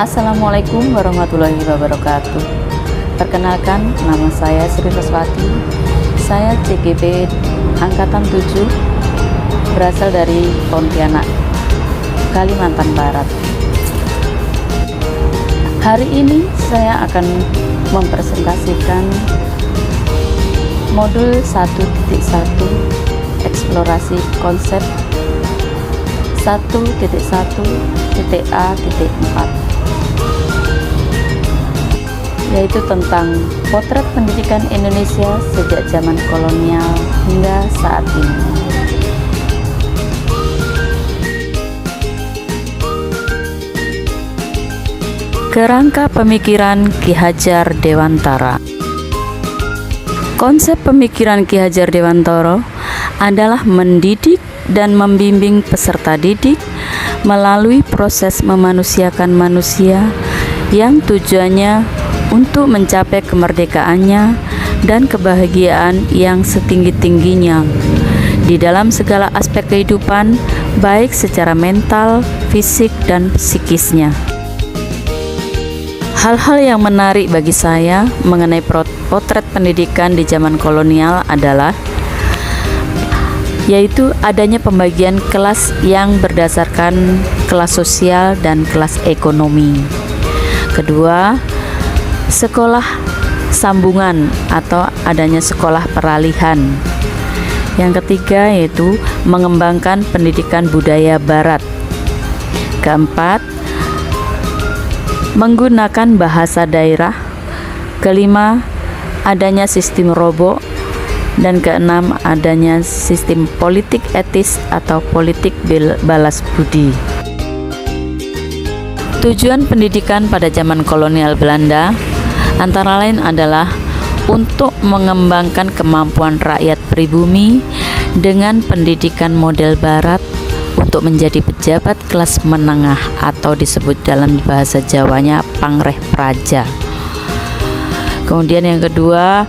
Assalamualaikum warahmatullahi wabarakatuh. Perkenalkan, nama saya Sri Roswati. Saya CGP Angkatan 7, berasal dari Pontianak, Kalimantan Barat. Hari ini saya akan mempresentasikan modul 1.1 eksplorasi konsep 1.1.A.4, yaitu tentang potret pendidikan Indonesia sejak zaman kolonial hingga saat ini. Kerangka pemikiran Ki Hajar Dewantara. Konsep pemikiran Ki Hajar Dewantara adalah mendidik dan membimbing peserta didik melalui proses memanusiakan manusia yang tujuannya untuk mencapai kemerdekaannya dan kebahagiaan yang setinggi-tingginya di dalam segala aspek kehidupan, baik secara mental, fisik, dan psikisnya. Hal-hal yang menarik bagi saya mengenai potret pendidikan di zaman kolonial adalah yaitu adanya pembagian kelas yang berdasarkan kelas sosial dan kelas ekonomi. Kedua, sekolah sambungan atau adanya sekolah peralihan. Yang ketiga yaitu mengembangkan pendidikan budaya barat. Keempat, menggunakan bahasa daerah. Kelima, adanya sistem robo. Dan keenam, adanya sistem politik etis atau politik balas budi. Tujuan pendidikan pada zaman kolonial Belanda antara lain adalah untuk mengembangkan kemampuan rakyat pribumi dengan pendidikan model barat untuk menjadi pejabat kelas menengah atau disebut dalam bahasa Jawanya pangreh praja. Kemudian yang kedua,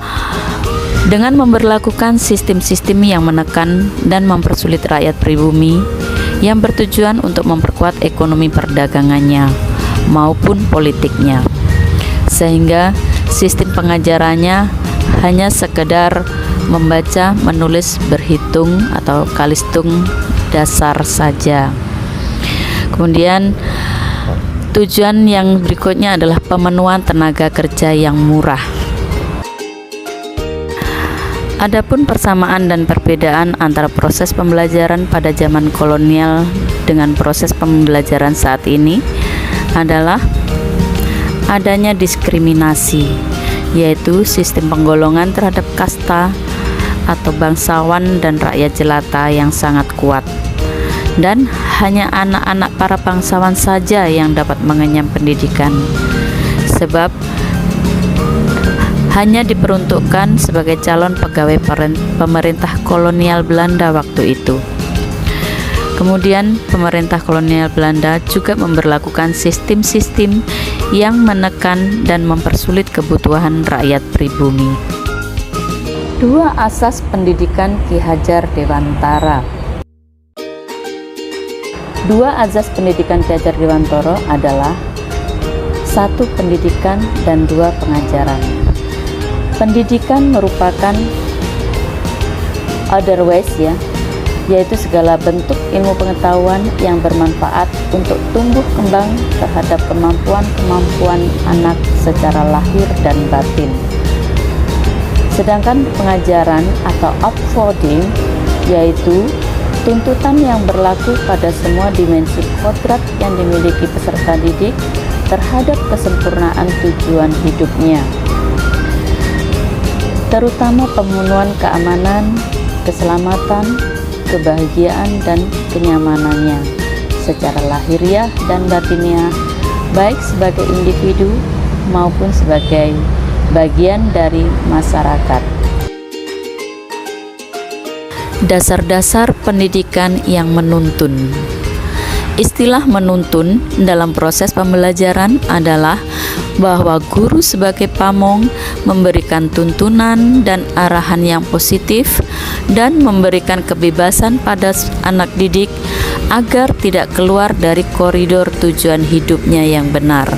dengan memberlakukan sistem-sistem yang menekan dan mempersulit rakyat pribumi yang bertujuan untuk memperkuat ekonomi perdagangannya maupun politiknya, sehingga sistem pengajarannya hanya sekedar membaca, menulis, berhitung atau kalistung dasar saja. Kemudian tujuan yang berikutnya adalah pemenuhan tenaga kerja yang murah. Adapun persamaan dan perbedaan antara proses pembelajaran pada zaman kolonial dengan proses pembelajaran saat ini adalah adanya diskriminasi, yaitu sistem penggolongan terhadap kasta atau bangsawan dan rakyat jelata yang sangat kuat, dan hanya anak-anak para bangsawan saja yang dapat mengenyam pendidikan, sebab hanya diperuntukkan sebagai calon pegawai pemerintah kolonial Belanda waktu itu. Kemudian pemerintah kolonial Belanda juga memberlakukan sistem-sistem yang menekan dan mempersulit kebutuhan rakyat pribumi. Dua asas pendidikan Ki Hajar Dewantara. Dua asas pendidikan Ki Hajar Dewantara adalah 1. Pendidikan dan 2. Pengajaran. Pendidikan merupakan otherwise yaitu segala bentuk ilmu pengetahuan yang bermanfaat untuk tumbuh kembang terhadap kemampuan anak secara lahir dan batin. Sedangkan pengajaran atau uploading yaitu tuntutan yang berlaku pada semua dimensi kodrat yang dimiliki peserta didik terhadap kesempurnaan tujuan hidupnya, terutama pemenuhan keamanan, keselamatan, kebahagiaan, dan kenyamanannya secara lahiriah dan batinnya, baik sebagai individu maupun sebagai bagian dari masyarakat. Dasar-dasar pendidikan yang menuntun. Istilah menuntun dalam proses pembelajaran adalah bahwa guru sebagai pamong memberikan tuntunan dan arahan yang positif dan memberikan kebebasan pada anak didik agar tidak keluar dari koridor tujuan hidupnya yang benar,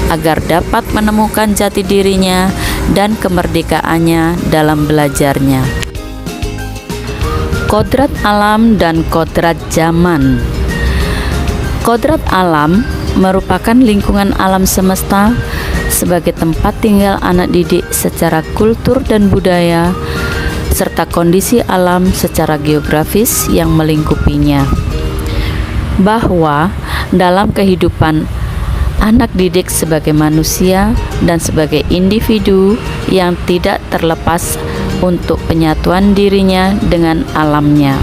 agar dapat menemukan jati dirinya dan kemerdekaannya dalam belajarnya. Kodrat alam dan kodrat zaman. Kodrat alam merupakan lingkungan alam semesta sebagai tempat tinggal anak didik secara kultur dan budaya, serta kondisi alam secara geografis yang melingkupinya. Bahwa dalam kehidupan anak didik sebagai manusia dan sebagai individu yang tidak terlepas untuk penyatuan dirinya dengan alamnya.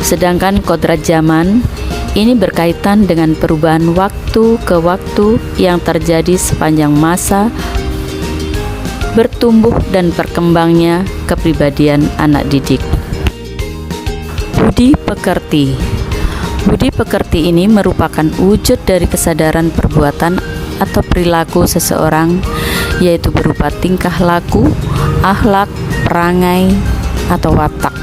Sedangkan kodrat zaman ini berkaitan dengan perubahan waktu ke waktu yang terjadi sepanjang masa bertumbuh dan berkembangnya kepribadian anak didik. Budi pekerti. Budi pekerti ini merupakan wujud dari kesadaran perbuatan atau perilaku seseorang, yaitu berupa tingkah laku, akhlak, perangai, atau watak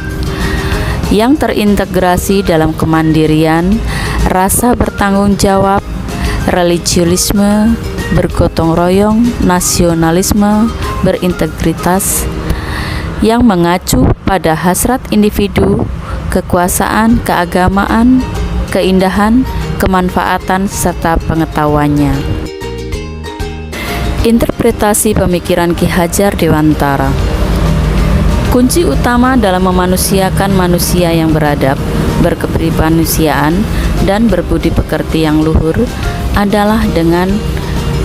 yang terintegrasi dalam kemandirian, rasa bertanggung jawab, religiulisme, bergotong royong, nasionalisme, berintegritas, yang mengacu pada hasrat individu, kekuasaan, keagamaan, keindahan, kemanfaatan, serta pengetahuannya. Interpretasi pemikiran Ki Hajar Dewantara. Kunci utama dalam memanusiakan manusia yang beradab, berkepribadian, dan berbudi pekerti yang luhur adalah dengan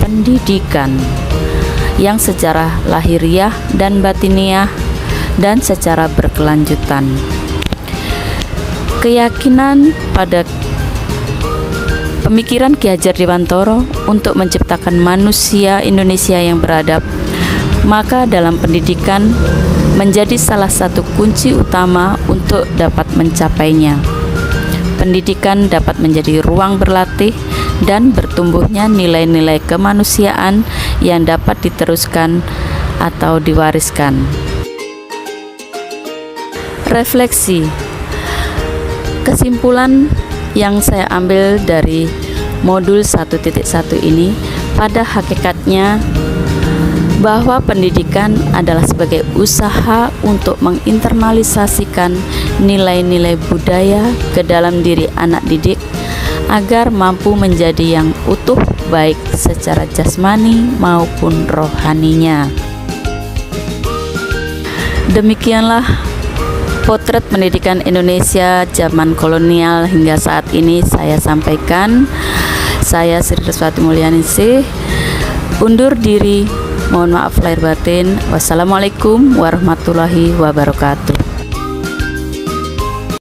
pendidikan yang secara lahiriah dan batiniah dan secara berkelanjutan. Keyakinan pada pemikiran Ki Hajar Dewantara untuk menciptakan manusia Indonesia yang beradab, maka dalam pendidikan menjadi salah satu kunci utama untuk dapat mencapainya. Pendidikan dapat menjadi ruang berlatih dan bertumbuhnya nilai-nilai kemanusiaan yang dapat diteruskan atau diwariskan. Refleksi. Kesimpulan yang saya ambil dari modul 1.1 ini pada hakikatnya bahwa pendidikan adalah sebagai usaha untuk menginternalisasikan nilai-nilai budaya ke dalam diri anak didik agar mampu menjadi yang utuh baik secara jasmani maupun rohaninya. Demikianlah potret pendidikan Indonesia zaman kolonial hingga saat ini saya sampaikan. Saya Sri Reswati Mulyaningsih undur diri. Mohon maaf lahir batin. Wassalamualaikum warahmatullahi wabarakatuh.